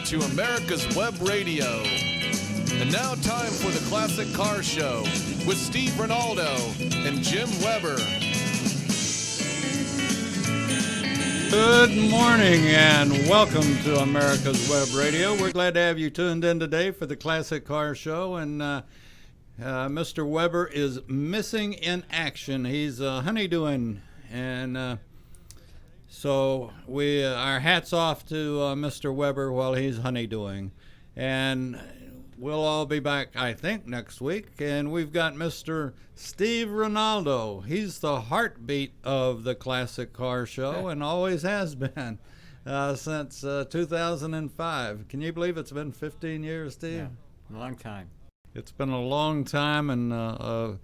to America's Web Radio. And now time for the Classic Car Show with Steve Rinaldo and Jim Weber. Good morning and welcome to America's Web Radio. We're glad to have you tuned in today for the Classic Car Show. And Mr. Weber is missing in action. He's honeydewing. And so our hats off to Mr. Weber while he's honeydewing. And we'll all be back, I think, next week. And we've got Mr. Steve Rinaldo. He's the heartbeat of the Classic Car Show and always has been since 2005. Can you believe it's been 15 years, Steve? Yeah, a long time. It's been a long time and a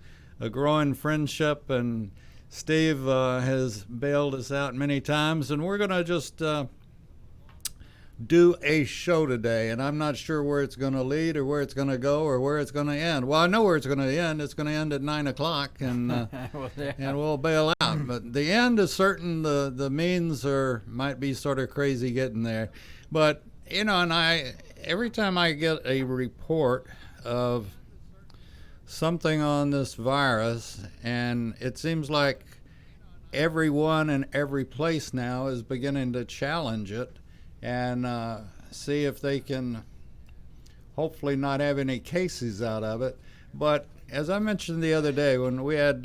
growing friendship. And Steve has bailed us out many times. And we're going to just do a show today, and I'm not sure where it's going to lead or where it's going to go or where it's going to end. Well, I know where it's going to end. It's going to end at 9 o'clock, and and we'll bail out. But the end is certain. The means might be sort of crazy getting there. But, you know, and every time I get a report of something on this virus, and it seems like everyone in every place now is beginning to challenge it, and see if they can hopefully not have any cases out of it. But as I mentioned the other day when we had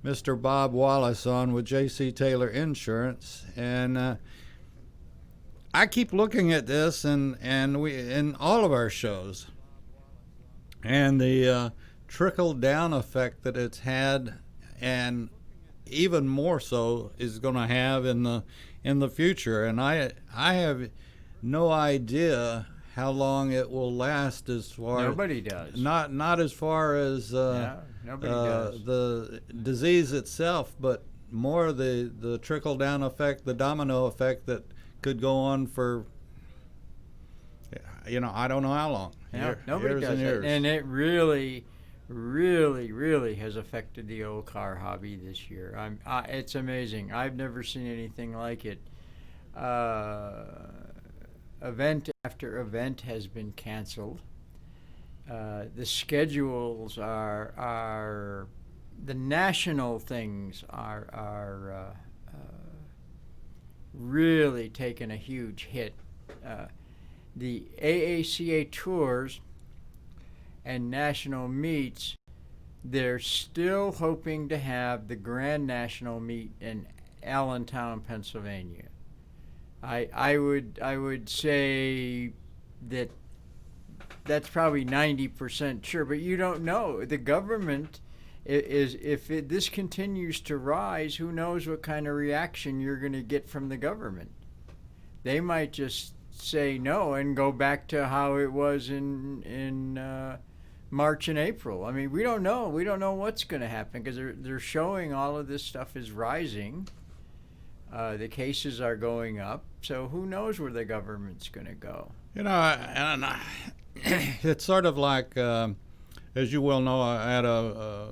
Mr. Bob Wallace on with J.C. Taylor Insurance, and I keep looking at this and we in all of our shows and the trickle-down effect that it's had, and even more so is going to have in the future. And I have no idea how long it will last. As far nobody does. Not as far as nobody does. The disease itself, but more the trickle down effect, the domino effect that could go on for I don't know how long. Yeah, nobody does it. And it really has affected the old car hobby this year. It's amazing. I've never seen anything like it. Event after event has been canceled. The schedules are the national things are really taking a huge hit. The AACA tours and national meets, they're still hoping to have the Grand National Meet in Allentown, Pennsylvania. I would say that's probably 90% sure, but you don't know. The government this continues to rise, who knows what kind of reaction you're going to get from the government. They might just say no and go back to how it was in March and April. I mean, we don't know. We don't know what's going to happen because they're showing all of this stuff is rising. The cases are going up, so who knows where the government's going to go? It's sort of like, as you well know, I had a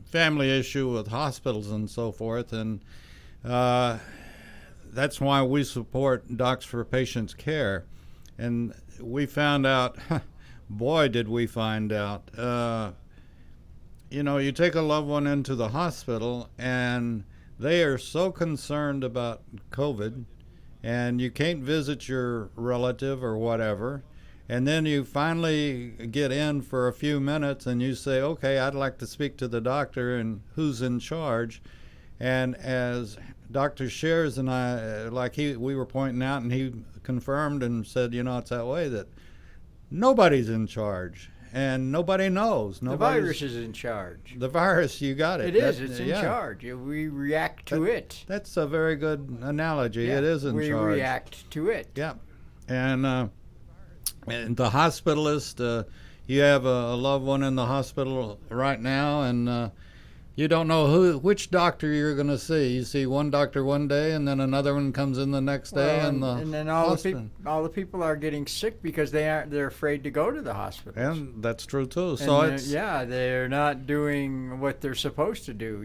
family issue with hospitals and so forth, and that's why we support Docs for Patients Care. And we found out, boy, did we find out, you take a loved one into the hospital and they are so concerned about COVID, and you can't visit your relative or whatever, and then you finally get in for a few minutes and you say, okay, I'd like to speak to the doctor and who's in charge. And as Dr. Shears and I, we were pointing out, and he confirmed and said, it's that way, that nobody's in charge. And nobody knows. The virus is in charge. The virus, you got it. It's in charge. We react to it. That's a very good analogy. Yeah, it is in charge. We react to it. Yeah. And the hospitalist, you have a loved one in the hospital right now, and you don't know which doctor you're going to see. You see one doctor one day, and then another one comes in the next day, and then all the people are getting sick because they're afraid to go to the hospital. And that's true too. They're not doing what they're supposed to do.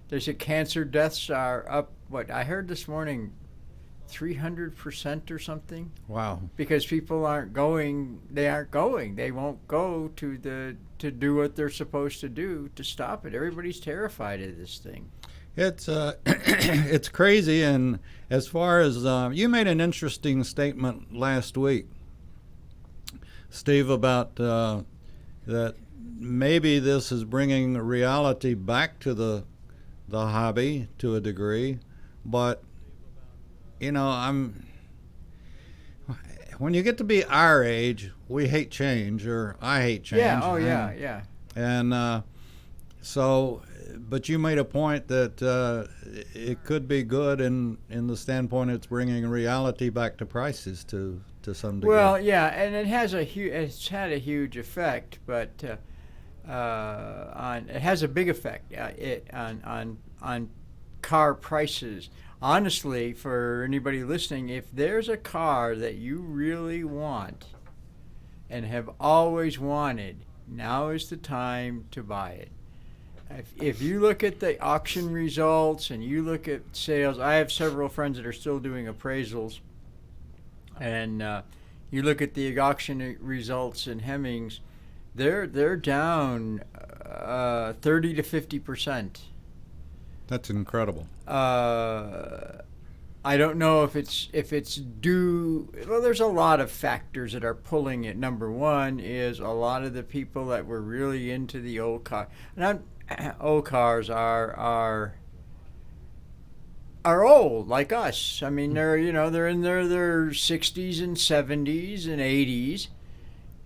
They say cancer deaths are up. What I heard this morning, 300% or something. Wow. Because people aren't going. They aren't going. They won't go to do what they're supposed to do to stop it. Everybody's terrified of this thing. It's it's crazy. And as far as you made an interesting statement last week, Steve, about that maybe this is bringing reality back to the hobby to a degree, but when you get to be our age, we hate change, or I hate change. Yeah. Oh yeah. Yeah. And so, but you made a point that it could be good in the standpoint it's bringing reality back to prices to some degree. Well, yeah, and it's had a huge effect, but it has a big effect on car prices. Honestly, for anybody listening, if there's a car that you really want and have always wanted, now is the time to buy it. If you look at the auction results and you look at sales, I have several friends that are still doing appraisals, and you look at the auction results in Hemmings, they're down 30 to 50%. That's incredible. I don't know if it's due. Well, there's a lot of factors that are pulling it. Number one is a lot of the people that were really into the old car. Old cars are old like us. I mean, they're in their 60s and 70s and 80s,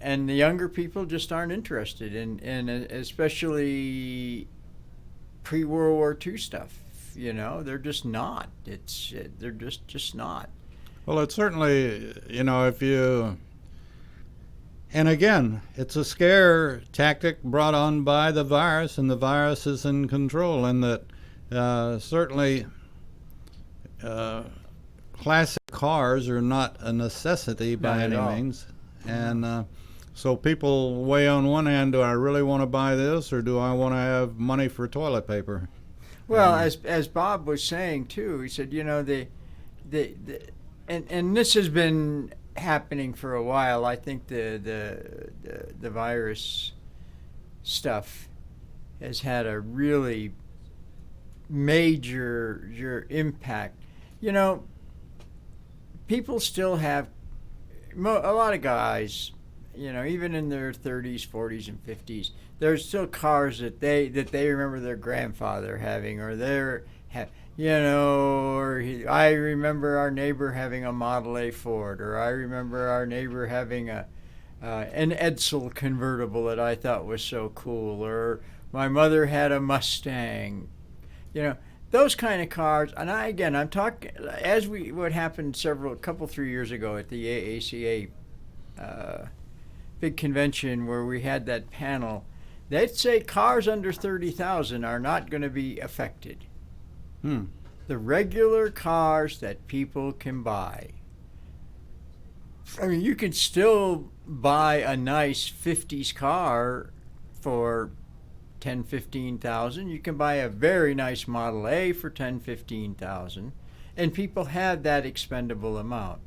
and the younger people just aren't interested in especially pre-World War II stuff. They're just not. They're just not. Well, it's certainly, if you, and again, it's a scare tactic brought on by the virus, and the virus is in control, and that certainly classic cars are not a necessity by any means. And so people weigh on one hand, do I really want to buy this, or do I want to have money for toilet paper? Well, as Bob was saying too, he said, and this has been happening for a while. I think the virus stuff has had a really major impact. People still have a lot of guys, even in their 30s, 40s, and 50s. There's still cars that they remember their grandfather having, or I remember our neighbor having a Model A Ford, or I remember our neighbor having an Edsel convertible that I thought was so cool, or my mother had a Mustang. Those kind of cars. And I'm talking what happened 3 years ago at the AACA big convention where we had that panel. They'd say cars under 30,000 are not going to be affected. The regular cars that people can buy. I mean, you can still buy a nice 50s car for 10, 15,000. You can buy a very nice Model A for 10, 15,000, and people have that expendable amount.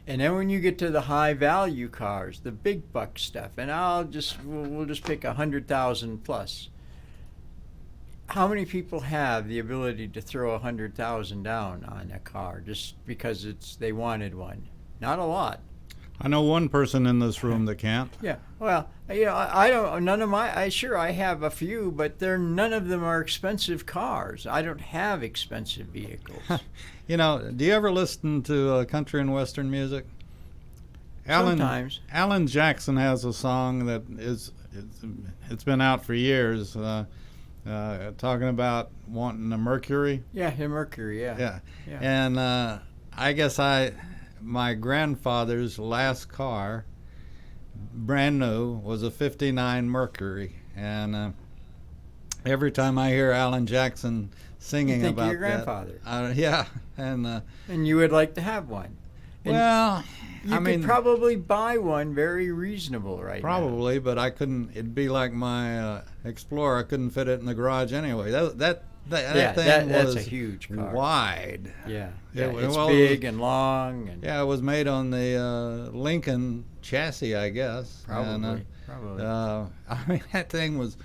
And then when you get to the high value cars, the big buck stuff, and we'll just pick 100,000 plus. How many people have the ability to throw 100,000 down on a car just because they wanted one? Not a lot. I know one person in this room that can't. Yeah. Well, I don't. None of my. I have a few, but none of them are expensive cars. I don't have expensive vehicles. Do you ever listen to country and western music? Sometimes. Alan Jackson has a song that it's been out for years, talking about wanting a Mercury. Yeah, a Mercury. Yeah. And I guess my grandfather's last car, brand new, was a '59 Mercury, and every time I hear Alan Jackson singing you think about of your grandfather. Yeah, and you would like to have one. And you could probably buy one very reasonable right now. Probably, but I couldn't. It'd be like my Explorer. I couldn't fit it in the garage anyway. That that thing that's was a huge car. wide. Yeah, It's big and long. And yeah, it was made on the Lincoln chassis, I guess. probably. I mean, that thing was.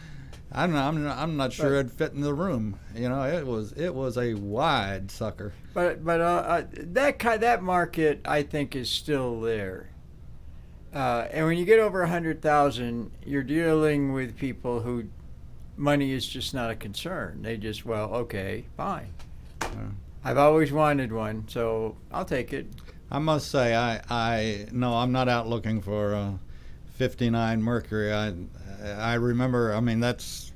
I'm not sure it'd fit in the room. It was a wide sucker. But that market, I think, is still there. And when you get over 100,000, you're dealing with people who money is just not a concern. They just, well, okay, fine. I've always wanted one, so I'll take it. I must say, no, I'm not out looking for a 59 Mercury. I remember, I mean, that's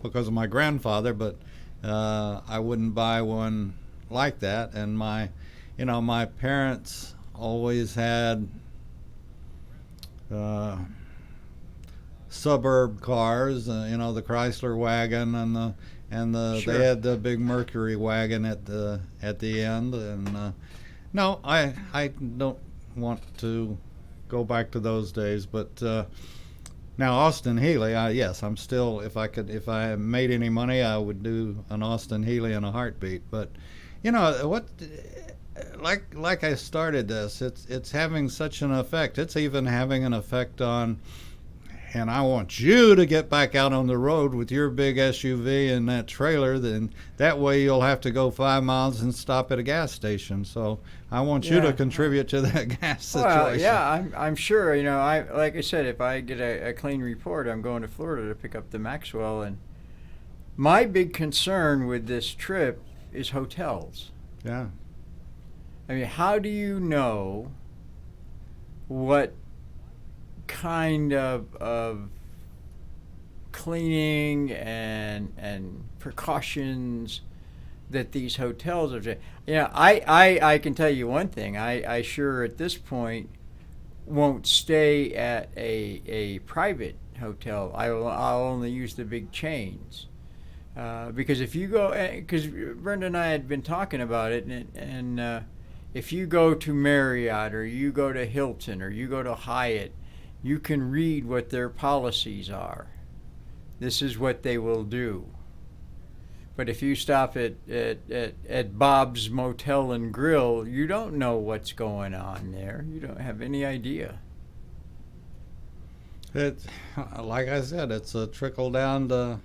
because of my grandfather, but I wouldn't buy one like that. And my parents always had suburb cars, the Chrysler wagon and Sure. they had the big Mercury wagon at the end. And no, I don't want to go back to those days, but now Austin Healey, yes, I'm still, if I made any money, I would do an Austin Healey in a heartbeat. But like I started this, it's having such an effect. It's even having an effect on, and I want you to get back out on the road with your big SUV and that trailer. Then that way you'll have to go 5 miles and stop at a gas station. So I want you to contribute to that gas situation. Well, yeah, I'm sure. Like I said, if I get a clean report, I'm going to Florida to pick up the Maxwell. And my big concern with this trip is hotels. Yeah. I mean, how do you know what kind of cleaning and precautions that these hotels are? I can tell you one thing. I sure at this point won't stay at a private hotel. I'll only use the big chains. Because if you go, because Brenda and I had been talking about it, and if you go to Marriott or you go to Hilton or you go to Hyatt, you can read what their policies are. This is what they will do. But if you stop at Bob's Motel and Grill, you don't know what's going on there. You don't have any idea. It, like I said, it's a trickle down to.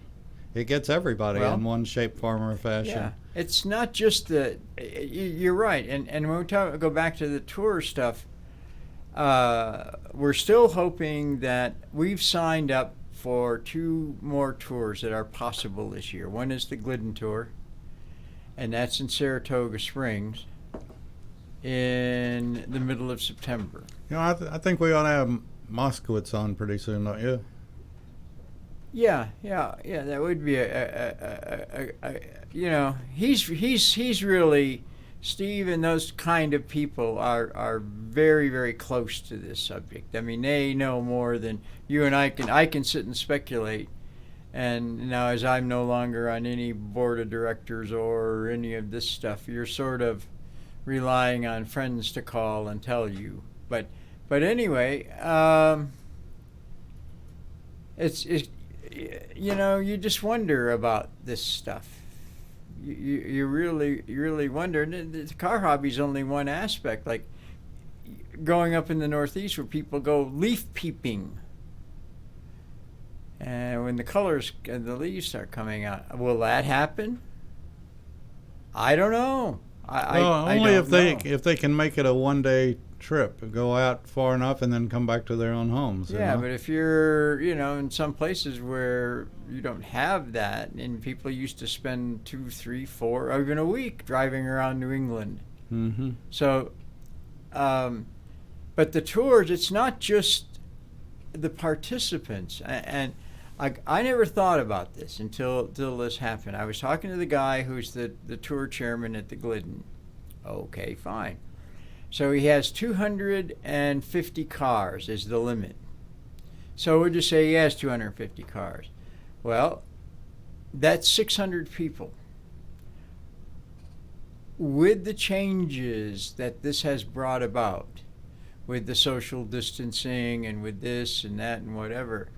It gets everybody in one shape, form, or fashion. Yeah, it's not just the. You're right, and when we go back to the tour stuff, we're still hoping that we've signed up for 2 more tours that are possible this year. One is the Glidden tour, and that's in Saratoga Springs in the middle of September. I think we ought to have Moskowitz on pretty soon, don't you? Yeah. That would be he's really, Steve and those kind of people are very, very close to this subject. I mean, they know more than you and I can. I can sit and speculate, and now as I'm no longer on any board of directors or any of this stuff, you're sort of relying on friends to call and tell you. But anyway, it's you just wonder about this stuff. You really wonder. And the car hobby's only one aspect. Like growing up in the Northeast, where people go leaf peeping, and when the colors and the leaves start coming out, will that happen? I don't know. Only if they can make it a one-day trip, go out far enough and then come back to their own homes. Yeah, but if you're, in some places where you don't have that, and people used to spend 2, 3, 4, or even a week driving around New England. Mm-hmm. So, but the tours, it's not just the participants. And I never thought about this until this happened. I was talking to the guy who's the tour chairman at the Glidden. Okay, fine. So he has 250 cars is the limit. So we'll just say he has 250 cars. Well, that's 600 people. With the changes that this has brought about, with the social distancing and with this and that and whatever,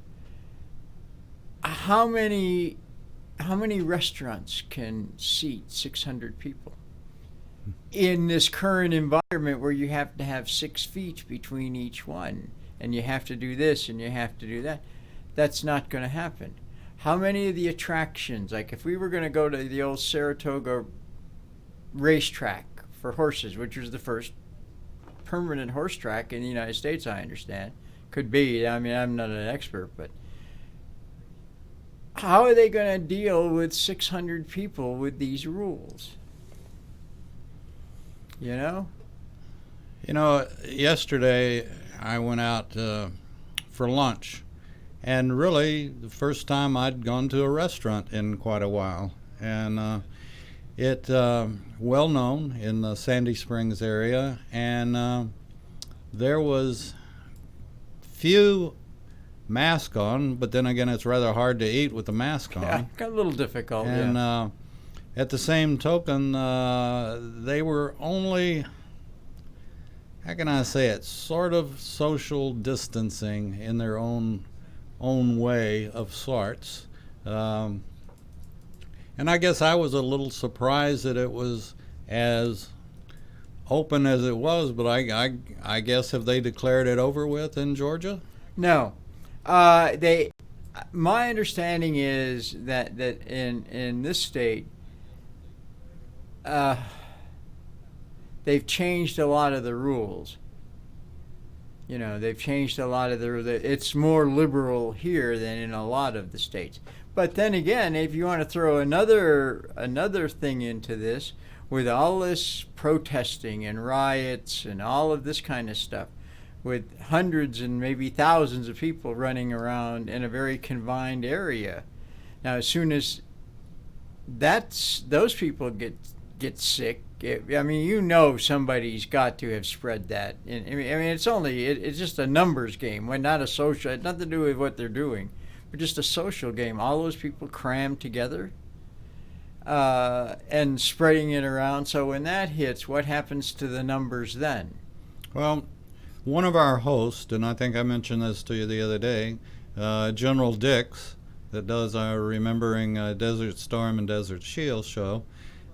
how many how many restaurants can seat 600 people in this current environment where you have to have 6 feet between each one, and you have to do this and you have to do that? That's not going to happen. How many of the attractions, like if we were going to go to the old Saratoga racetrack for horses, which was the first permanent horse track in the United States, I understand, could be, I mean, I'm not an expert, but how are they going to deal with 600 people with these rules? You know? You know, yesterday I went out for lunch, and really the first time I'd gone to a restaurant in quite a while, and it well known in the Sandy Springs area, and there was few mask on, but then again it's rather hard to eat with the mask on. Yeah, got a little difficult. And yeah. At the same token, they were only, how can I say it, sort of social distancing in their own way of sorts. And I guess I was a little surprised that it was as open as it was, but I guess, have they declared it over with in Georgia? No. My understanding is that in this state, they've changed a lot of the rules. You know, they've changed a lot of it's more liberal here than in a lot of the states. But then again, if you want to throw another thing into this, with all this protesting and riots and all of this kind of stuff, with hundreds and maybe thousands of people running around in a very confined area. Now, as soon as those people get sick, I mean, you know, somebody's got to have spread that. I mean, it's just a numbers game. When not a social, it had nothing to do with what they're doing, but just a social game. All those people crammed together and spreading it around. So when that hits, what happens to the numbers then? Well, one of our hosts, and I think I mentioned this to you the other day, General Dix, that does our Remembering Desert Storm and Desert Shield show,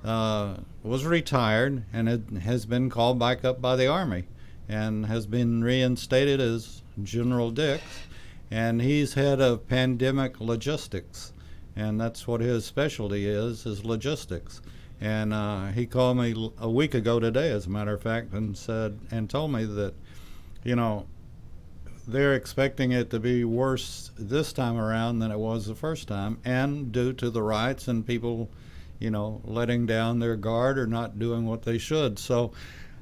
was retired and has been called back up by the Army and has been reinstated as General Dix, and he's head of pandemic logistics, and that's what his specialty is logistics. And he called me a week ago today, as a matter of fact, and told me that, you know, they're expecting it to be worse this time around than it was the first time, and due to the riots and people, you know, letting down their guard or not doing what they should. So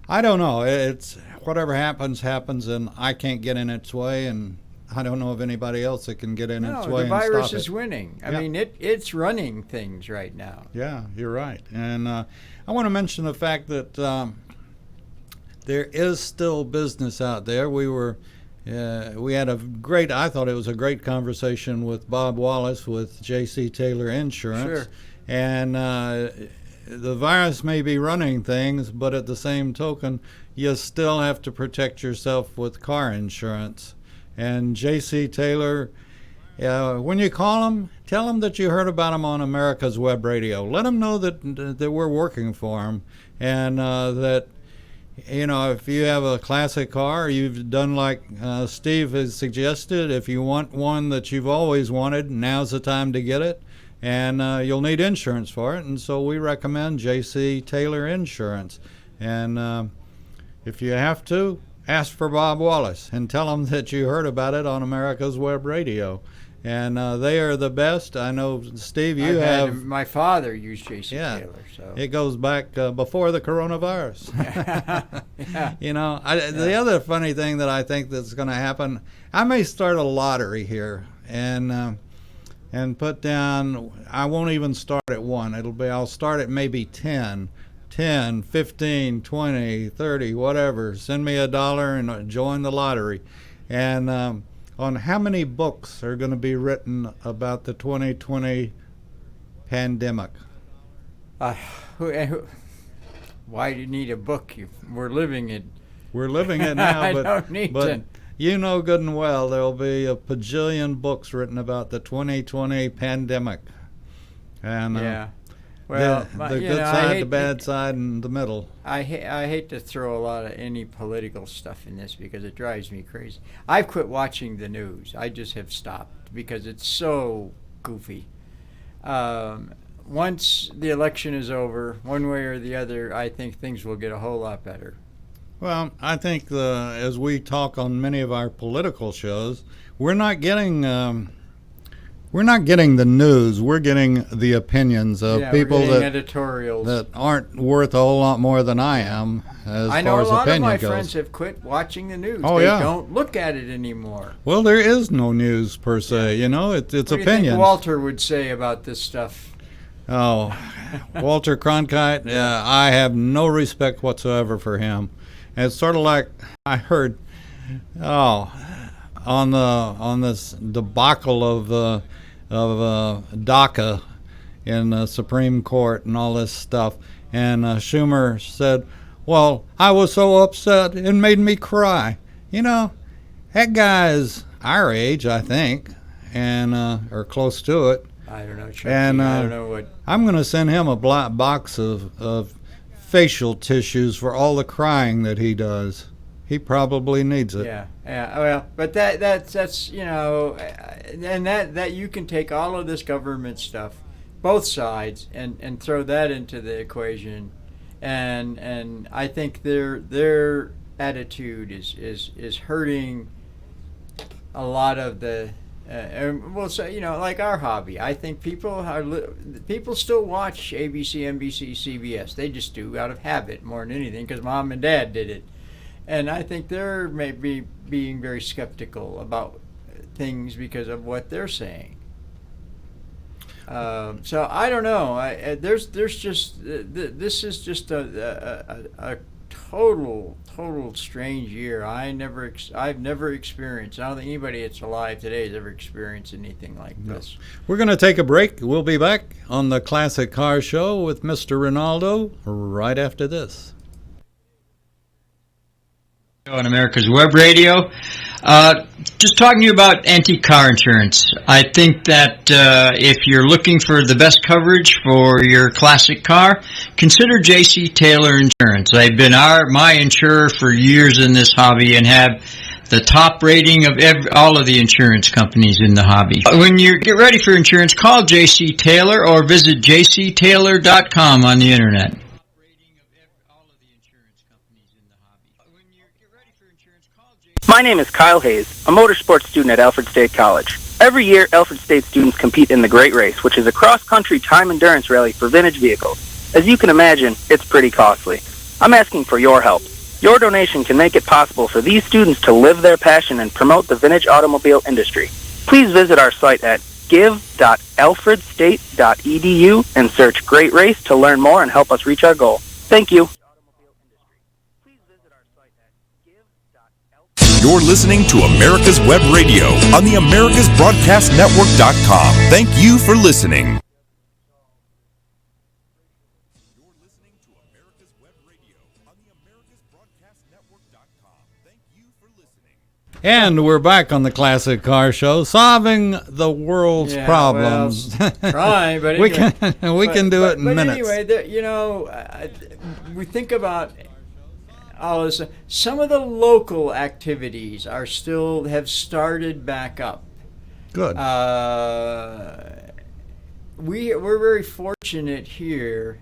I don't know. It's whatever happens, and I can't get in its way, and I don't know of anybody else that can get in its way and stop it. The virus is winning. I mean, it's running things right now. Yeah, you're right. And I want to mention the fact that there is still business out there. We had I thought it was a great conversation with Bob Wallace with J.C. Taylor Insurance. Sure. And the virus may be running things, but at the same token, you still have to protect yourself with car insurance. And J.C. Taylor, when you call them, tell them that you heard about them on America's Web Radio. Let them know that we're working for them, and that, you know, if you have a classic car, you've done like Steve has suggested, if you want one that you've always wanted, now's the time to get it. And you'll need insurance for it, and so we recommend J.C. Taylor Insurance. And if you have to, ask for Bob Wallace and tell him that you heard about it on America's Web Radio. And they are the best. I know, Steve, my father used J.C. Taylor. So it goes back before the coronavirus. Yeah. You know, the other funny thing that I think that's going to happen, I may start a lottery here, and put down, I won't even start at 1. I'll start at maybe 10, 15, 20, 30, whatever. Send me $1 and join the lottery. And on how many books are going to be written about the 2020 pandemic? Why do you need a book? We're living it. We're living it now, I don't need to. You know good and well there'll be a bajillion books written about the 2020 pandemic. And yeah. Well, the good side, the bad side, and the middle. I hate to throw a lot of any political stuff in this because it drives me crazy. I've quit watching the news. I just have stopped because it's so goofy. Once the election is over, one way or the other, I think things will get a whole lot better. Well, I think as we talk on many of our political shows, we're not getting the news. We're getting the opinions of people editorials that aren't worth a whole lot more than I am as I far know as a lot of opinion my goes. friends have quit watching the news. Oh, they yeah. don't look at it anymore. Well, there is no news per se. You know, it's What do you opinions. think Walter would say about this stuff? Oh, Walter Cronkite, I have no respect whatsoever for him. And it's sort of like I heard, on this debacle of DACA in the Supreme Court and all this stuff, and Schumer said, "Well, I was so upset it made me cry." You know, that guy's our age, I think, and or close to it. I don't know, Chucky. And I don't know what. I'm going to send him a black box of facial tissues for all the crying that he does. He probably needs it. Yeah. Well, but that's you know, and that you can take all of this government stuff, both sides, and throw that into the equation, and I think their attitude is hurting a lot of the. And we'll say, you know, like our hobby. I think people still watch ABC, NBC, CBS. They just do out of habit more than anything because mom and dad did it. And I think they're maybe being very skeptical about things because of what they're saying. So I don't know. There's just this is just a total strange year. I've never experienced. I don't think anybody that's alive today has ever experienced anything like this. We're going to take a break. We'll be back on the Classic Car Show with Mr. Rinaldo right after this. On America's Web Radio. Just talking to you about antique car insurance. I think that if you're looking for the best coverage for your classic car, consider J.C. Taylor Insurance. They've been my insurer for years in this hobby and have the top rating of all of the insurance companies in the hobby. When you get ready for insurance, call J.C. Taylor or visit jctaylor.com on the internet. My name is Kyle Hayes, a motorsports student at Alfred State College. Every year, Alfred State students compete in the Great Race, which is a cross-country time endurance rally for vintage vehicles. As you can imagine, it's pretty costly. I'm asking for your help. Your donation can make it possible for these students to live their passion and promote the vintage automobile industry. Please visit our site at give.alfredstate.edu and search Great Race to learn more and help us reach our goal. Thank you. You're listening to America's Web Radio on the AmericasBroadcastNetwork.com. Thank you for listening. You're listening to America's Web Radio on the AmericasBroadcastNetwork.com. Thank you for listening. And we're back on the Classic Car Show, solving the world's problems. Well, try, but we anyway, we can do it in but minutes. Anyway, we think about all this. Some of the local activities have started back up. Good. We're very fortunate here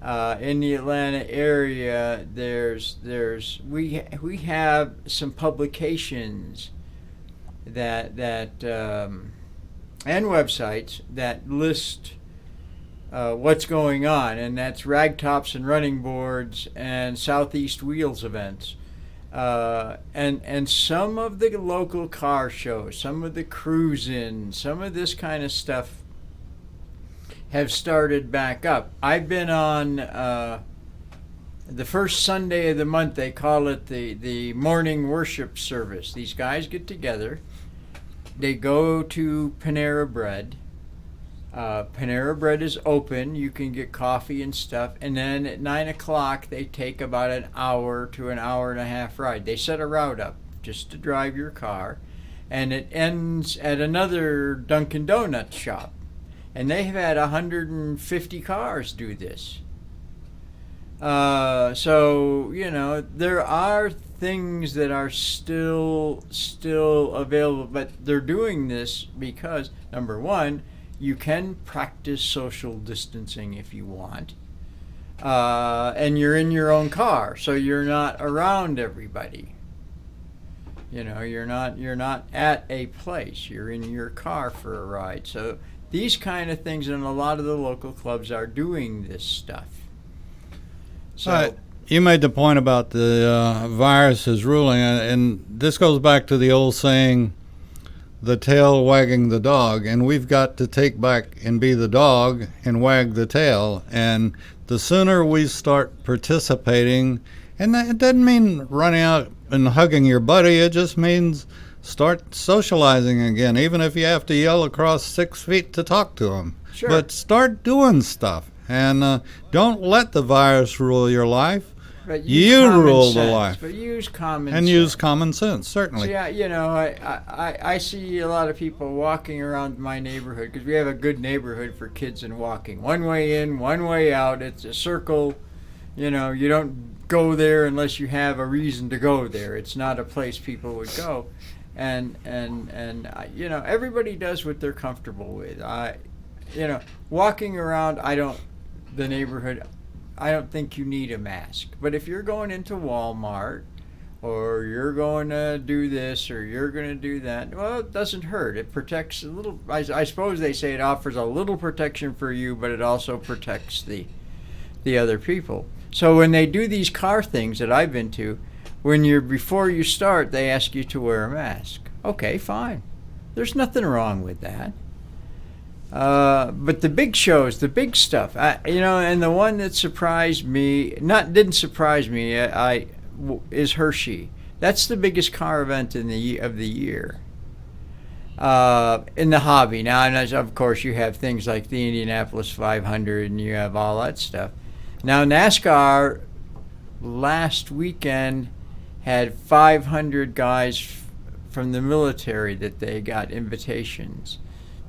in the Atlanta area. We have some publications that and websites that list what's going on, and that's Ragtops and Running Boards and Southeast Wheels events, and some of the local car shows, some of the cruise-in, some of this kind of stuff have started back up. I've been on the first Sunday of the month. They call it the morning worship service. These guys get together, they go to Panera Bread. Panera Bread is open. You can get coffee and stuff. And then at 9 o'clock, they take about an hour to an hour and a half ride. They set a route up just to drive your car. And it ends at another Dunkin' Donuts shop. and they've had 150 cars do this. So there are things that are still available, but they're doing this because, number one, you can practice social distancing if you want, and you're in your own car, so you're not around everybody. You're not at a place. You're in your car for a ride. So these kind of things, and a lot of the local clubs are doing this stuff. So you made the point about the virus is ruling, and this goes back to the old saying, the tail wagging the dog, and we've got to take back and be the dog and wag the tail. And the sooner we start participating, and it doesn't mean running out and hugging your buddy, it just means start socializing again, even if you have to yell across 6 feet to talk to them. Sure. But start doing stuff. And don't let the virus rule your life. But you rule the life. But use common and sense. use common sense, certainly. So, I see a lot of people walking around my neighborhood, because we have a good neighborhood for kids and walking. One way in, one way out. It's a circle. You don't go there unless you have a reason to go there. It's not a place people would go. And everybody does what they're comfortable with. Walking around, the neighborhood, I don't think you need a mask. But if you're going into Walmart, or you're going to do this, or you're going to do that, well, it doesn't hurt. It protects a little. I suppose they say it offers a little protection for you, but it also protects the other people. So when they do these car things that I've been to, before you start, they ask you to wear a mask. Okay, fine. There's nothing wrong with that. But the big shows, the big stuff, and the one that surprised me, didn't surprise me, is Hershey. That's the biggest car event of the year. In the hobby. Now, and of course, you have things like the Indianapolis 500, and you have all that stuff. Now, NASCAR last weekend had 500 guys from the military that they got invitations.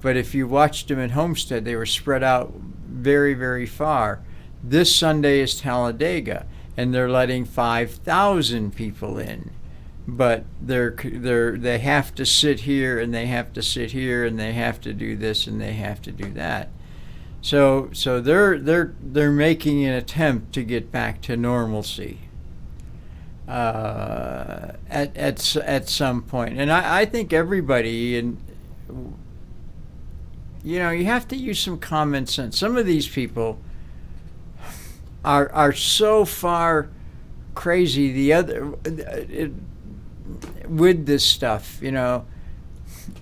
But if you watched them at Homestead, they were spread out very, very far. This Sunday is Talladega, and they're letting 5,000 people in. But they have to sit here, and they have to sit here, and they have to do this, and they have to do that. So they're making an attempt to get back to normalcy at some point. And I think everybody, and you have to use some common sense. Some of these people are so far crazy with this stuff,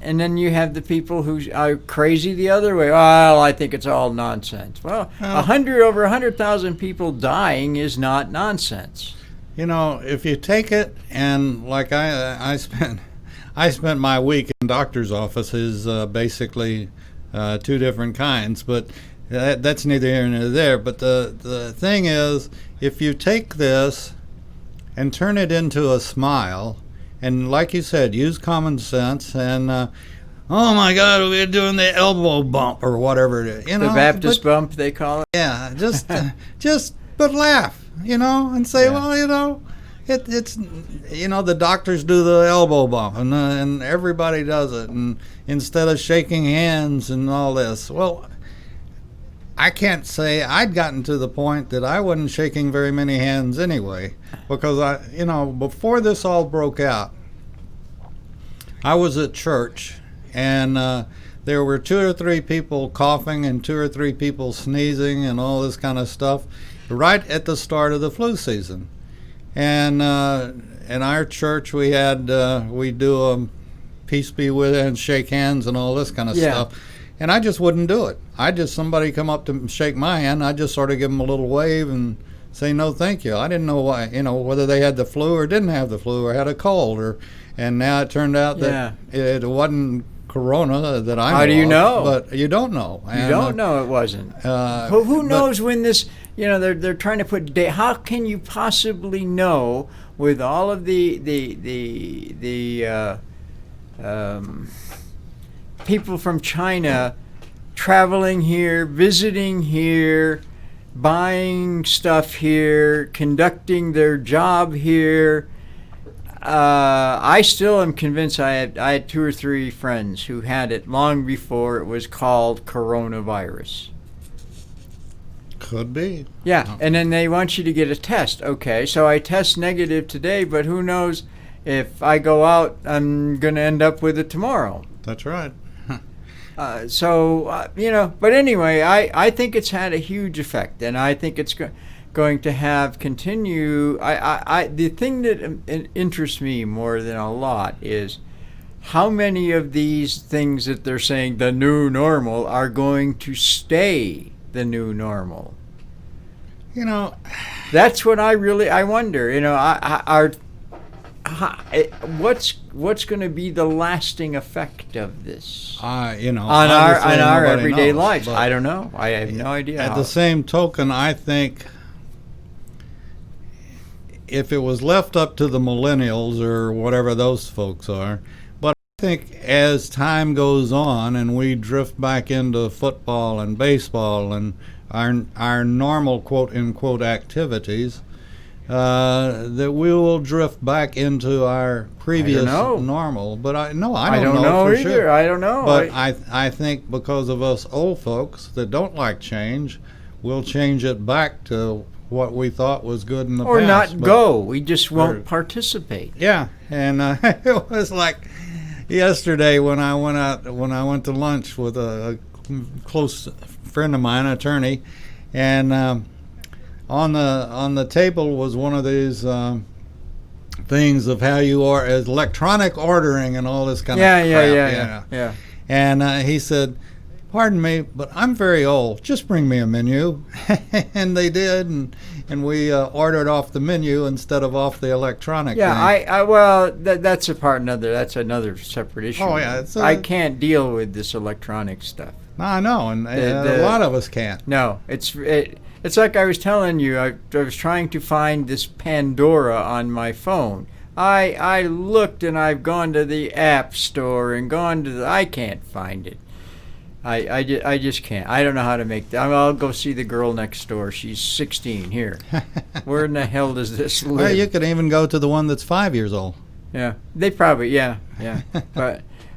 And then you have the people who are crazy the other way. Well, I think it's all nonsense. Well, over 100,000 people dying is not nonsense. If you take it, and like I spent my week in doctor's offices, basically two different kinds, but that's neither here nor there. But the thing is, if you take this and turn it into a smile, and like you said, use common sense, and oh my God, we're doing the elbow bump or whatever it is. The Baptist bump, they call it. Yeah, but laugh, and say, well, it's the doctors do the elbow bump, and everybody does it, and instead of shaking hands and all this. Well, I can't say I'd gotten to the point that I wasn't shaking very many hands anyway, because before this all broke out, I was at church, and there were 2 or 3 people coughing and 2 or 3 people sneezing and all this kind of stuff right at the start of the flu season. And in our church, we do a peace be with you and shake hands and all this kind of stuff. And I just wouldn't do it. Somebody come up to shake my hand, I just sort of give them a little wave and say no thank you. I didn't know why, whether they had the flu or didn't have the flu or had a cold, and now it turned out that it wasn't corona that I know. How do you know? But you don't know. You don't know it wasn't. Who knows when this, they're trying to put, how can you possibly know with all of the people from China traveling here, visiting here, buying stuff here, conducting their job here. I still am convinced I had 2 or 3 friends who had it long before it was called coronavirus. Could be. Yeah, and then they want you to get a test. Okay, so I test negative today, but who knows if I go out, I'm going to end up with it tomorrow. That's right. But anyway, I think it's had a huge effect, and I think it's going to have continue. The thing that interests me more than a lot is how many of these things that they're saying the new normal are going to stay the new normal. That's what I wonder. What's going to be the lasting effect of this on our everyday knows, lives? I don't know. I have no idea. At the same token, I think if it was left up to the millennials or whatever those folks are, but I think as time goes on and we drift back into football and baseball and our normal quote unquote activities, that we will drift back into our previous normal. But I don't know for either. Sure. I don't know. But I think because of us old folks that don't like change, we'll change it back to what we thought was good in the past. Or not go. We just won't participate. Yeah, and it was like yesterday when I went to lunch with a close friend of mine, an attorney, and on the table was one of these things of how you are as electronic ordering and all this kind of crap. Yeah. And he said, "Pardon me, but I'm very old. Just bring me a menu." And they did, and we ordered off the menu instead of off the electronic thing. That's another separate issue. Oh yeah, I can't deal with this electronic stuff. I know, and a lot of us can't. No, it's like I was telling you. I was trying to find this Pandora on my phone. I looked and I've gone to the App Store and I can't find it. I just can't. I don't know how to make that. I'll go see the girl next door. She's 16 here. Where in the hell does this live? Well, you could even go to the one that's 5 years old. Yeah, they probably, yeah.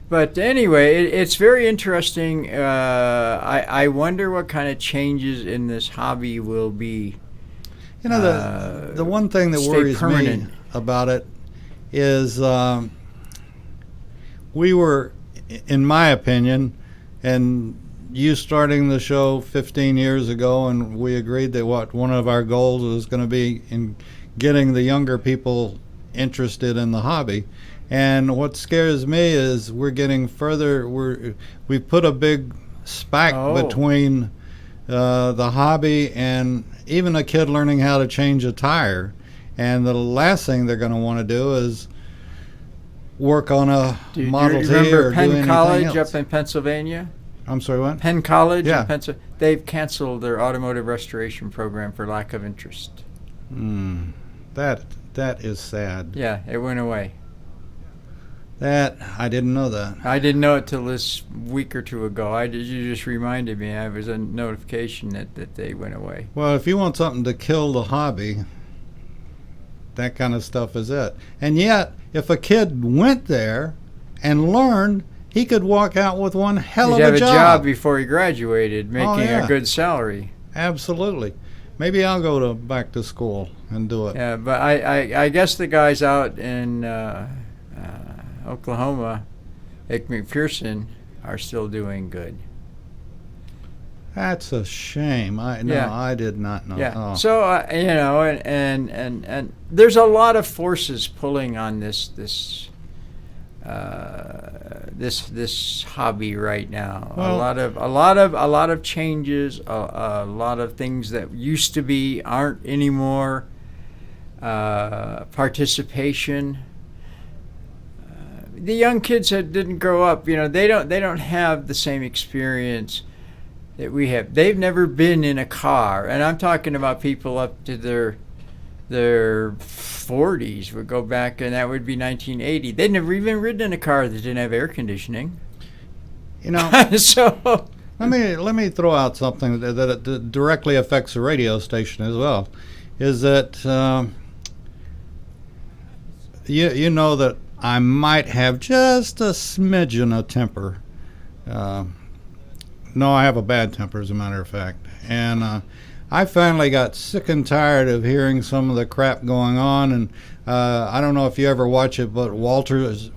But anyway, it's very interesting. I wonder what kind of changes in this hobby will be. The one thing that worries me about it is we were, in my opinion, and you starting the show 15 years ago, and we agreed that one of our goals was going to be in getting the younger people interested in the hobby. And what scares me is we're getting further. We put a big spac between the hobby and even a kid learning how to change a tire. And the last thing they're going to want to do is work on a Model T or do anything else. Remember Penn College up in Pennsylvania? I'm sorry, what? Penn College in Pennsylvania. They've canceled their automotive restoration program for lack of interest. That is sad. Yeah, it went away. I didn't know that. I didn't know it till this week or two ago. You just reminded me. I was a notification that they went away. Well, if you want something to kill the hobby, that kind of stuff is it. And yet, if a kid went there and learned, he could walk out with one hell of a job. He'd have a job before he graduated, making a good salary. Absolutely. Maybe I'll go back to school and do it. Yeah, but I guess the guys out in Oklahoma, Ike McPherson, are still doing good. That's a shame. I did not know. Yeah. Oh. So and there's a lot of forces pulling on this hobby right now. Well, a lot of changes. A lot of things that used to be aren't anymore. Participation. The young kids that didn't grow up, they don't have the same experience that we have. They've never been in a car, and I'm talking about people up to their 40s would go back, and that would be 1980. They'd never even ridden in a car that didn't have air conditioning. So Let me throw out something that directly affects the radio station as well. Is that you know that I might have just a smidgen of temper. No, I have a bad temper, as a matter of fact. And I finally got sick and tired of hearing some of the crap going on. And I don't know if you ever watch it, but Waters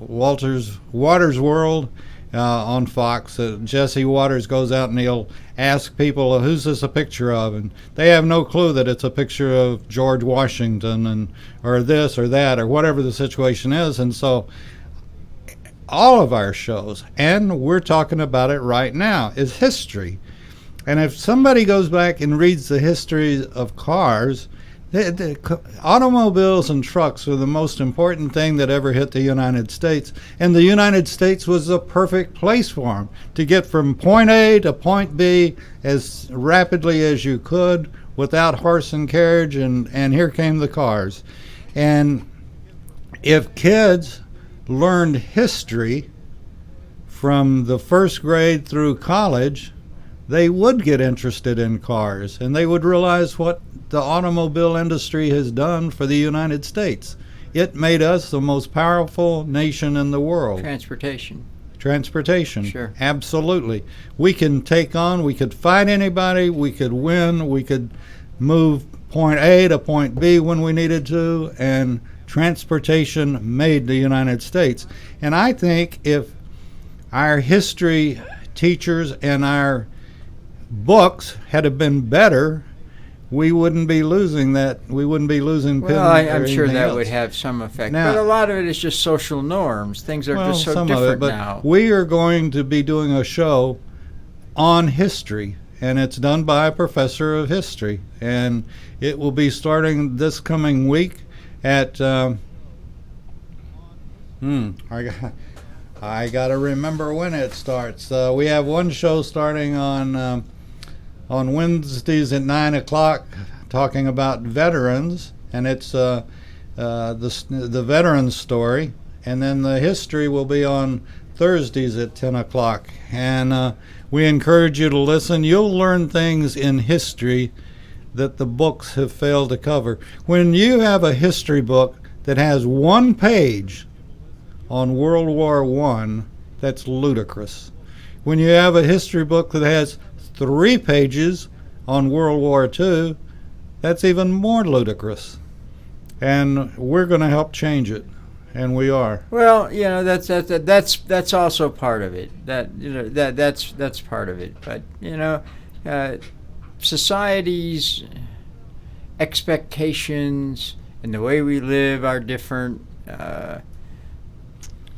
World on Fox. Jesse Waters goes out and he'll ask people, "Who's this a picture of?" And they have no clue that it's a picture of George Washington and or this or that or whatever the situation is. And so all of our shows, and we're talking about it right now, is history. And if somebody goes back and reads the history of cars, the automobiles and trucks are the most important thing that ever hit the United States. And the United States was the perfect place for them to get from point A to point B as rapidly as you could without horse and carriage. And here came the cars. And if kids learned history from the first grade through college, they would get interested in cars, and they would realize what the automobile industry has done for the United States. It made us the most powerful nation in the world. Transportation. Sure. Absolutely. We could fight anybody, we could win, we could move point A to point B when we needed to, and transportation made the United States. And I think if our history teachers and our books had have been better, we wouldn't be losing that. We wouldn't be losing. Well, I'm sure that would have some effect. Now, but a lot of it is just social norms. Things are just so different now. We are going to be doing a show on history, and it's done by a professor of history, and it will be starting this coming week at. I got to remember when it starts. We have one show starting on Wednesdays at 9 o'clock, talking about veterans, and it's the veterans story, and then the history will be on Thursdays at 10 o'clock. And we encourage you to listen. You'll learn things in history that the books have failed to cover. When you have a history book that has one page on World War I, that's ludicrous. When you have a history book that has 3 pages on World War II, that's even more ludicrous. And we're going to help change it, and we are. Well, that's also part of it. That's part of it. But society's expectations and the way we live are different.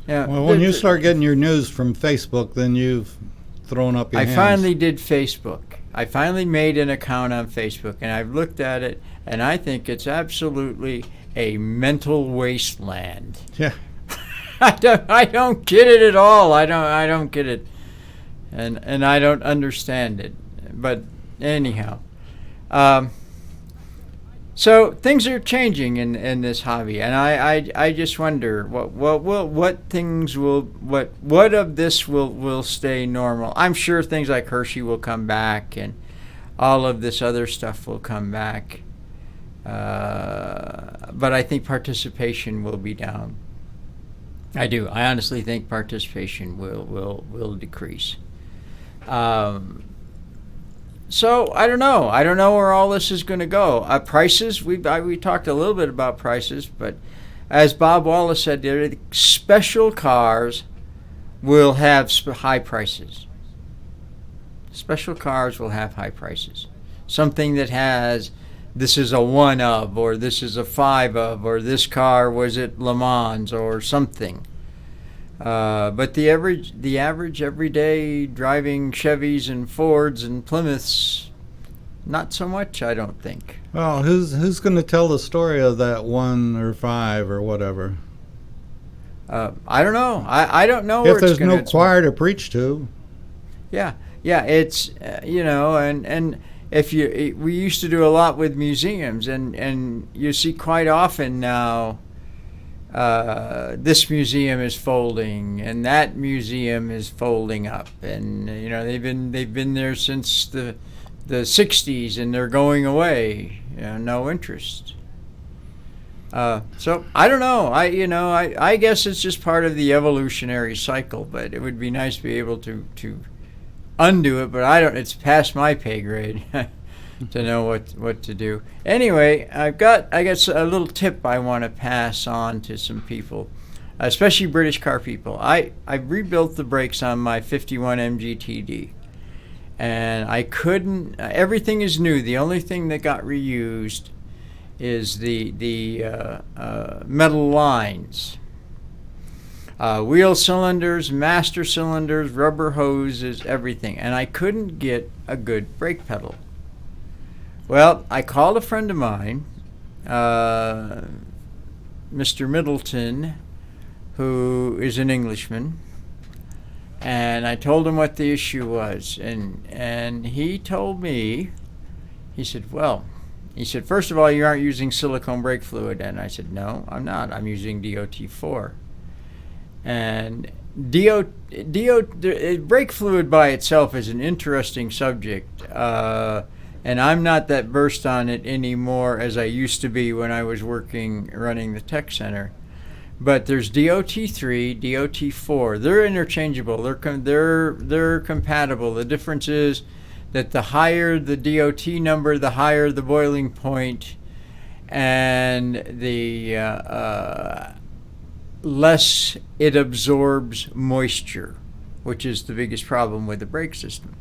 Well, when you start getting your news from Facebook, then you've thrown up your hands. I finally did Facebook. I finally made an account on Facebook, and I've looked at it, and I think it's absolutely a mental wasteland. Yeah. I don't get it at all. I don't get it, and I don't understand it. But anyhow, so things are changing in this hobby, and I just wonder what of this will stay normal. I'm sure things like Hershey will come back, and all of this other stuff will come back. But I think participation will be down. I do. I honestly think participation will decrease. So I don't know. I don't know where all this is going to go. Prices. We talked a little bit about prices, but as Bob Wallace said, special cars will have high prices. Special cars will have high prices. Something that has, this is a 1 of, or this is a 5 of, or this car was at Le Mans, or something. But the average everyday driving Chevys and Fords and Plymouths, not so much, I don't think. Well, who's going to tell the story of that 1 or 5 or whatever? I don't know. I don't know. If there's no choir to preach to. Yeah. It's and if we used to do a lot with museums, and you see quite often now. this museum is folding and that museum is folding up, and they've been there since the 60s and they're going away. No interest. So I don't know. I guess it's just part of the evolutionary cycle, but it would be nice to be able to undo it, but I don't. It's past my pay grade to know what to do. Anyway, I got a little tip I want to pass on to some people, especially British car people. I rebuilt the brakes on my 51 MGTD, and I couldn't. Everything is new. The only thing that got reused is the metal lines. Wheel cylinders, master cylinders, rubber hoses, everything. And I couldn't get a good brake pedal. Well, I called a friend of mine, Mr. Middleton, who is an Englishman, and I told him what the issue was. And he told me, he said, first of all, you aren't using silicone brake fluid. And I said, no, I'm not. I'm using DOT4. And brake fluid by itself is an interesting subject, and I'm not that versed on it anymore as I used to be when I was running the tech center. But there's DOT3, DOT4. They're interchangeable. They're compatible. The difference is that the higher the DOT number, the higher the boiling point, and the less it absorbs moisture, which is the biggest problem with the brake system.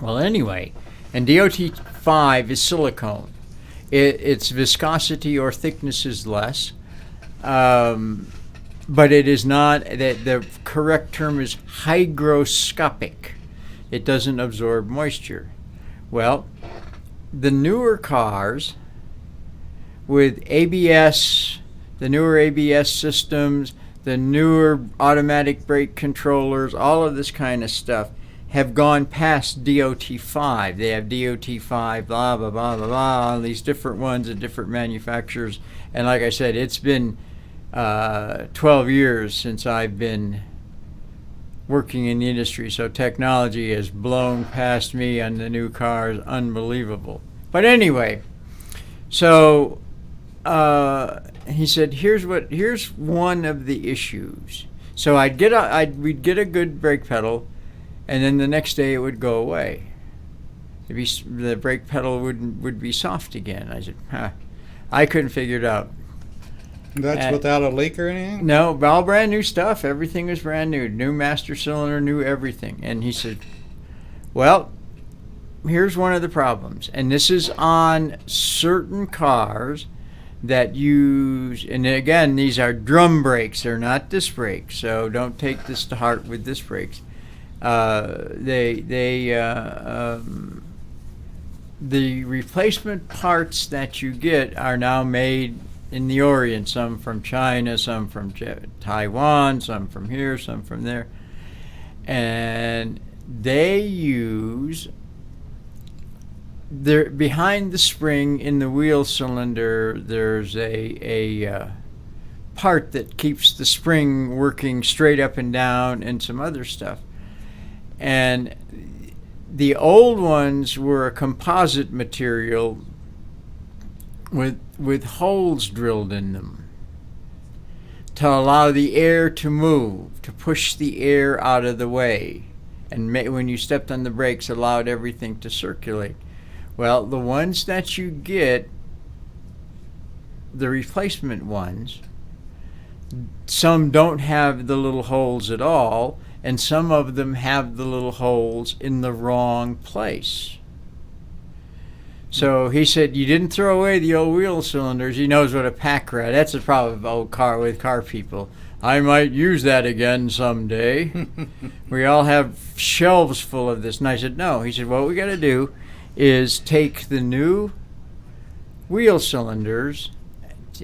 Well, anyway, and DOT5 is silicone. Its viscosity or thickness is less, but it is not, the correct term is hygroscopic. It doesn't absorb moisture. Well, the newer cars with ABS, the newer ABS systems, the newer automatic brake controllers, all of this kind of stuff have gone past DOT5. They have DOT5, blah, blah, blah, blah, blah, all these different ones at different manufacturers. And like I said, it's been 12 years since I've been working in the industry, so technology has blown past me on the new cars. Unbelievable. But anyway, so he said, here's one of the issues. So we'd get a good brake pedal, and then the next day it would go away. The brake pedal would be soft again. I said, I couldn't figure it out. That's without a leak or anything? No, all brand new stuff. Everything was brand new. New master cylinder, new everything. And he said, well, here's one of the problems. And this is on certain cars that use, and again, these are drum brakes. They're not disc brakes. So don't take this to heart with disc brakes. The replacement parts that you get are now made in the Orient, some from China, some from Taiwan, some from here, some from there. And they use, behind the spring in the wheel cylinder, there's a part that keeps the spring working straight up and down, and some other stuff. And the old ones were a composite material with holes drilled in them to allow the air to move, to push the air out of the way, and when you stepped on the brakes, allowed everything to circulate. Well, the ones that you get, the replacement ones, some don't have the little holes at all, and some of them have the little holes in the wrong place. So he said, you didn't throw away the old wheel cylinders. He knows what a pack rat. That's the problem with car people. I might use that again someday. We all have shelves full of this. And I said, no. He said, what we got to do is take the new wheel cylinders,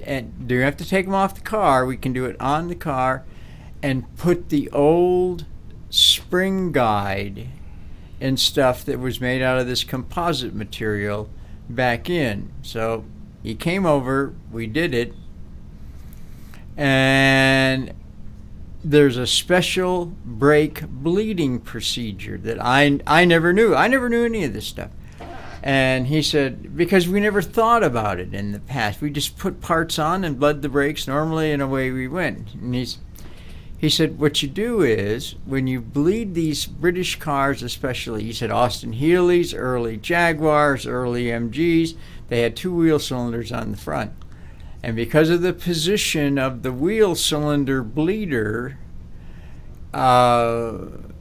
and do you have to take them off the car? We can do it on the car, and put the old spring guide and stuff that was made out of this composite material back in. So he came over, we did it, And there's a special brake bleeding procedure that I never knew. I never knew any of this stuff. And he said, because we never thought about it in the past. We just put parts on and bled the brakes normally, and away we went. And he said, what you do is, when you bleed these British cars especially, he said Austin Healey's, early Jaguars, early MGs, they had 2 wheel cylinders on the front. And because of the position of the wheel cylinder bleeder, the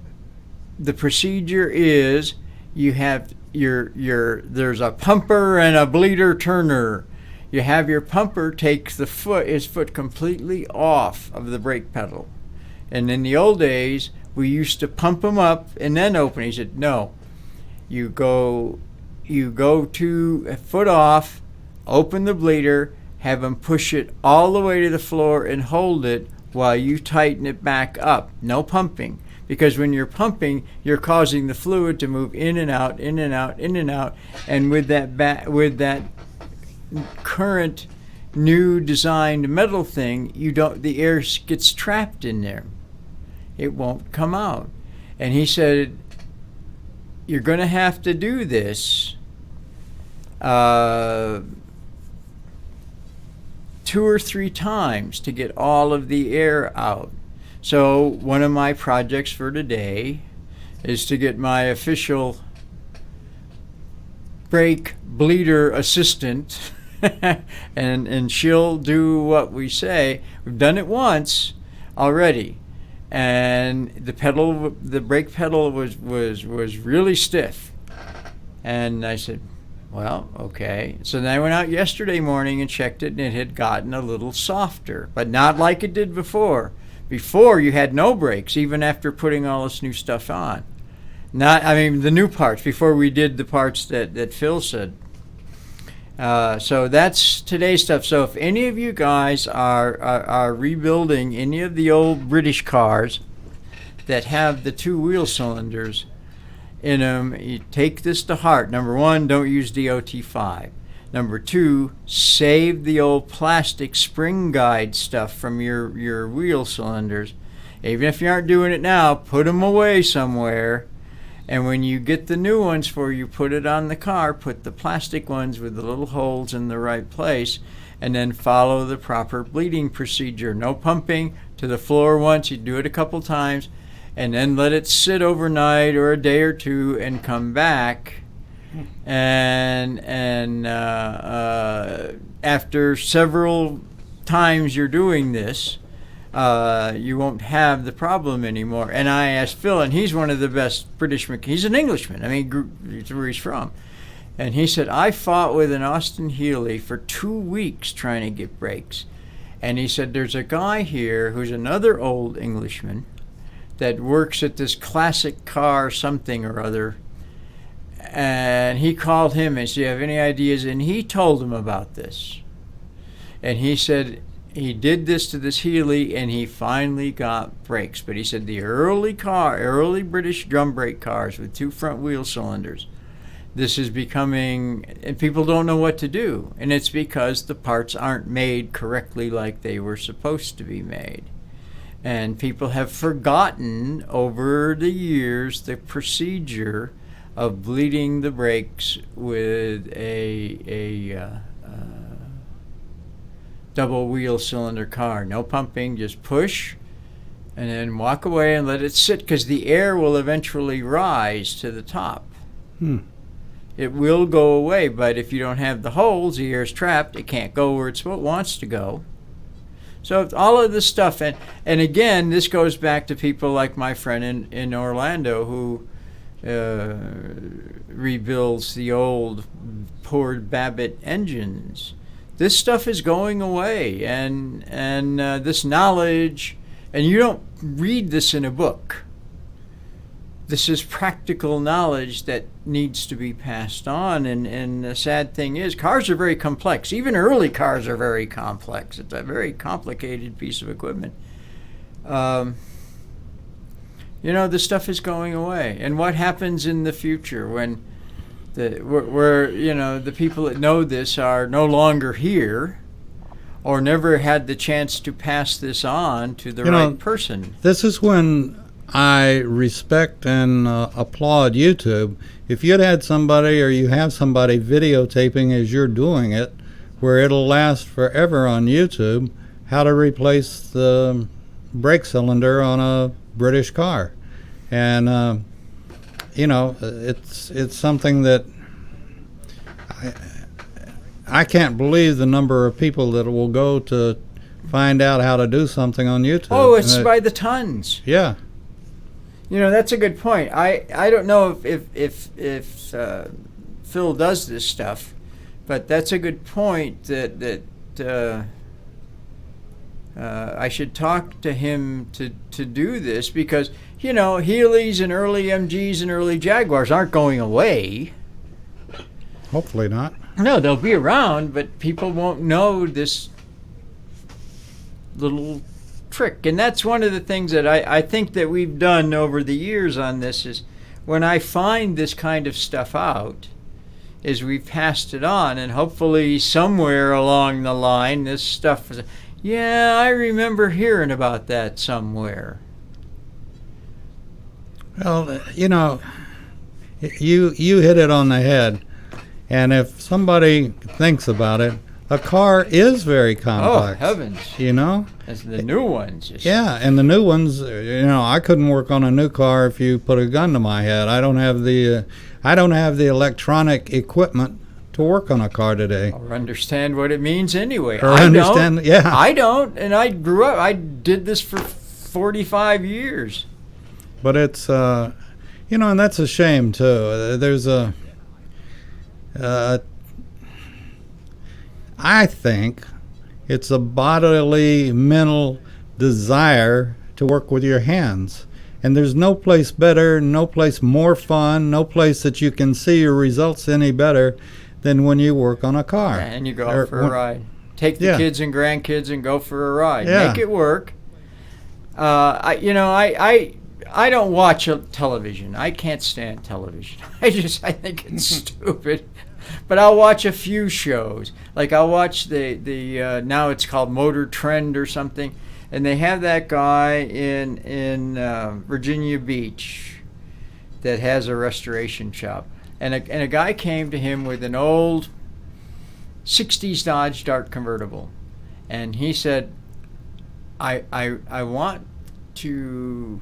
procedure is you have there's a pumper and a bleeder turner. You have your pumper take his foot completely off of the brake pedal. And in the old days, we used to pump him up and then open. He said, no, you go to a foot off, open the bleeder, have him push it all the way to the floor and hold it while you tighten it back up. No pumping. Because when you're pumping, you're causing the fluid to move in and out, in and out, in and out. And with that current new designed metal thing, the air gets trapped in there. It won't come out. And he said, you're going to have to do this 2 or 3 times to get all of the air out. So one of my projects for today is to get my official brake bleeder assistant and she'll do what we say. We've done it once already, and the brake pedal was really stiff. And I said, well, okay. So then I went out yesterday morning and checked it, and it had gotten a little softer, but not like it did before. Before, you had no brakes, even after putting all this new stuff on. The new parts, before we did the parts that Phil said. So that's today's stuff. So if any of you guys are rebuilding any of the old British cars that have the 2 wheel cylinders in them, you take this to heart. Number 1, don't use DOT5. Number 2, save the old plastic spring guide stuff from your wheel cylinders. Even if you aren't doing it now, put them away somewhere. And when you get the new ones put it on the car, put the plastic ones with the little holes in the right place, and then follow the proper bleeding procedure. No pumping to the floor once. You do it a couple times, and then let it sit overnight or a day or 2 and come back. And after several times you're doing this, you won't have the problem anymore. And I asked Phil, and he's one of the best British mechanics. He's an Englishman. It's where he's from. And he said, I fought with an Austin Healey for 2 weeks trying to get brakes. And he said, there's a guy here who's another old Englishman that works at this classic car something or other. And he called him and said, do you have any ideas? And he told him about this. And he said he did this to this Healey, and he finally got brakes. But he said the early British drum brake cars with 2 front wheel cylinders, this is becoming, and people don't know what to do. And it's because the parts aren't made correctly like they were supposed to be made. And people have forgotten over the years the procedure of bleeding the brakes with a double wheel cylinder car. No pumping, just push and then walk away and let it sit, because the air will eventually rise to the top. It will go away, but if you don't have the holes, the air is trapped. It can't go where it wants to go. So all of this stuff, and again, this goes back to people like my friend in Orlando who rebuilds the old Ford Babbitt engines. This stuff is going away, and this knowledge, and you don't read this in a book. This is practical knowledge that needs to be passed on, and the sad thing is, cars are very complex. Even early cars are very complex. It's a very complicated piece of equipment. This stuff is going away. And what happens in the future when the people that know this are no longer here, or never had the chance to pass this on to the right person. This is when I respect and applaud YouTube. If you'd had somebody, or you have somebody videotaping as you're doing it, where it'll last forever on YouTube, how to replace the brake cylinder on a British car. And, it's something that I can't believe the number of people that will go to find out how to do something on YouTube. Oh, it's by the tons. Yeah. That's a good point. I don't know if Phil does this stuff, but that's a good point that I should talk to him to do this, because, Healey's and early MGs and early Jaguars aren't going away. Hopefully not. No, they'll be around, but people won't know this little trick. And that's one of the things that I think that we've done over the years on this, is when I find this kind of stuff out, is we've passed it on, and hopefully somewhere along the line this stuff is, yeah, I remember hearing about that somewhere. Well, you hit it on the head. And if somebody thinks about it, a car is very complex. Oh, heavens. As the new ones. Yeah, and the new ones, I couldn't work on a new car if you put a gun to my head. I don't have the electronic equipment to work on a car today. Or understand what it means anyway. I don't. Yeah. I don't, and I grew up, I did this for 45 years. But it's, and that's a shame, too. There's I think it's a bodily, mental desire to work with your hands. And there's no place better, no place more fun, no place that you can see your results any better than when you work on a car. Yeah, and you go out for a ride. Take the kids and grandkids and go for a ride. Yeah. Make it work. I don't watch television. I can't stand television. I think it's stupid. But I'll watch a few shows. Like I'll watch the now it's called Motor Trend or something, and they have that guy in Virginia Beach that has a restoration shop, and a guy came to him with an old 60s Dodge Dart convertible, and he said, I want to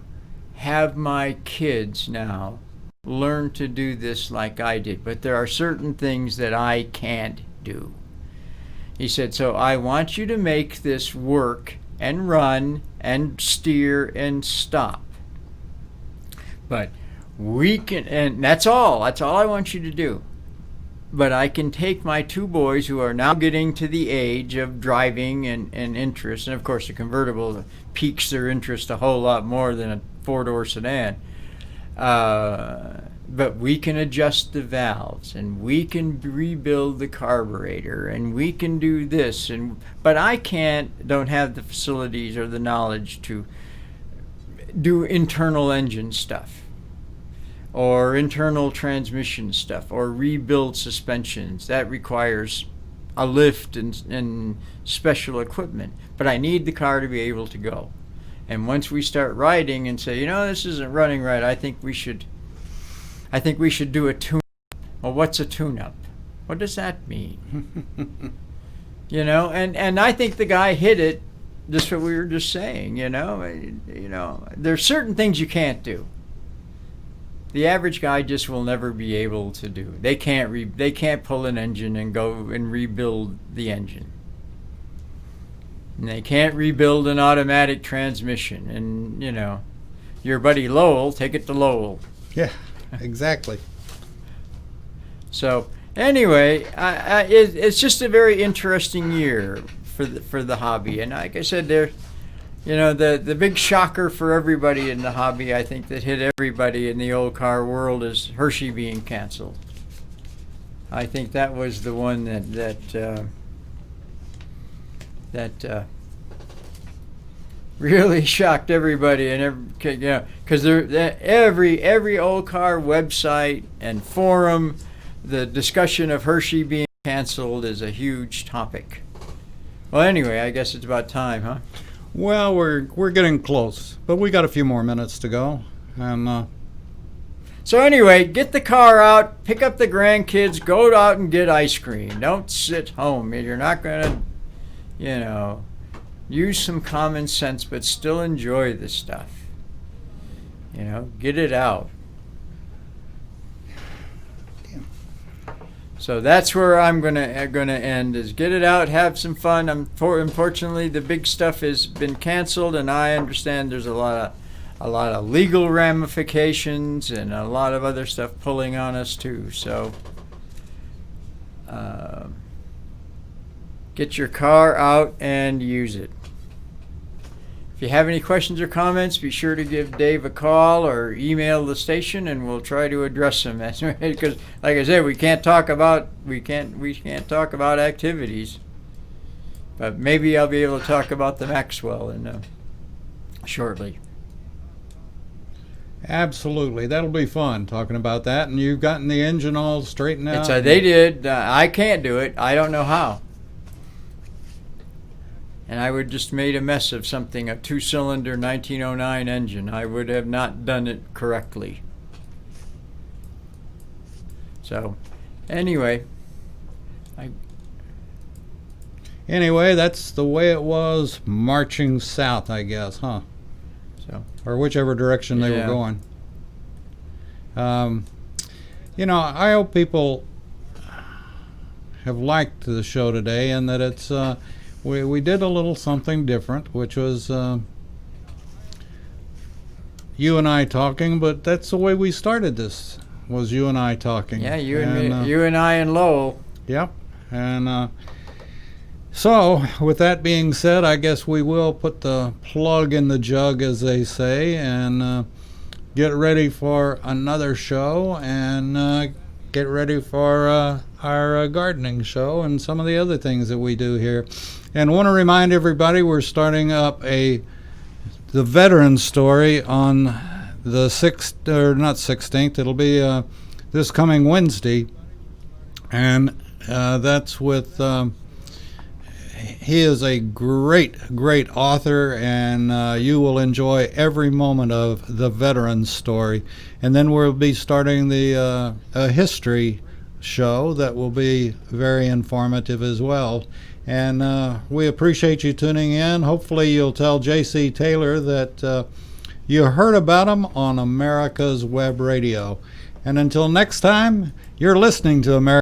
have my kids now learn to do this like I did, but there are certain things that I can't do. He said, so I want you to make this work and run and steer and stop. But we can, and that's all I want you to do. But I can take my two boys who are now getting to the age of driving and interest, and of course the convertible piques their interest a whole lot more than a four-door sedan. But we can adjust the valves, and we can rebuild the carburetor, and we can do this, but I don't have the facilities or the knowledge to do internal engine stuff, or internal transmission stuff, or rebuild suspensions. That requires a lift and special equipment. But I need the car to be able to go. And once we start riding and say, this isn't running right, I think we should do a tune-up. Well, what's a tune-up? What does that mean? And I think the guy hit it, just what we were just saying, there's certain things you can't do. The average guy just will never be able to do. They can't pull an engine and go and rebuild the engine. And they can't rebuild an automatic transmission. And, your buddy Lowell, take it to Lowell. Yeah, exactly. So, anyway, it's just a very interesting year for the hobby. And like I said, the big shocker for everybody in the hobby, I think, that hit everybody in the old car world is Hershey being canceled. I think that was the one that really shocked everybody, and because every old car website and forum, the discussion of Hershey being canceled is a huge topic. Well, anyway, I guess it's about time, huh? Well, we're getting close, but we got a few more minutes to go. And so anyway, get the car out, pick up the grandkids, go out and get ice cream. Don't sit home. You're not going to, use some common sense, but still enjoy the stuff. Get it out. So that's where I'm gonna end. Is get it out, have some fun. Unfortunately, the big stuff has been canceled, and I understand there's a lot of legal ramifications and a lot of other stuff pulling on us too. So get your car out and use it. If you have any questions or comments, be sure to give Dave a call or email the station, and we'll try to address them. Because, like I said, we can't talk about activities, but maybe I'll be able to talk about the Maxwell shortly. absolutely, that'll be fun talking about that. And you've gotten the engine all straightened out. They did. I can't do it. I don't know how. And I would just made a mess of something, a 2-cylinder 1909 engine. I would have not done it correctly. So, anyway. Anyway, that's the way it was marching south, I guess, huh? So, or whichever direction they were going. I hope people have liked the show today, and that it's we did a little something different, which was you and I talking, but that's the way we started this, was you and I talking. Yeah, you and I and Lowell. Yep. And so, with that being said, I guess we will put the plug in the jug, as they say, and get ready for another show, and get ready for our gardening show and some of the other things that we do here. And want to remind everybody we're starting up the veteran story on the 6th, or not 16th, it'll be this coming Wednesday. And that's with, he is a great author, and you will enjoy every moment of the veteran story. And then we'll be starting the history show that will be very informative as well. And we appreciate you tuning in. Hopefully you'll tell J.C. Taylor that you heard about him on America's Web Radio. And until next time, you're listening to America.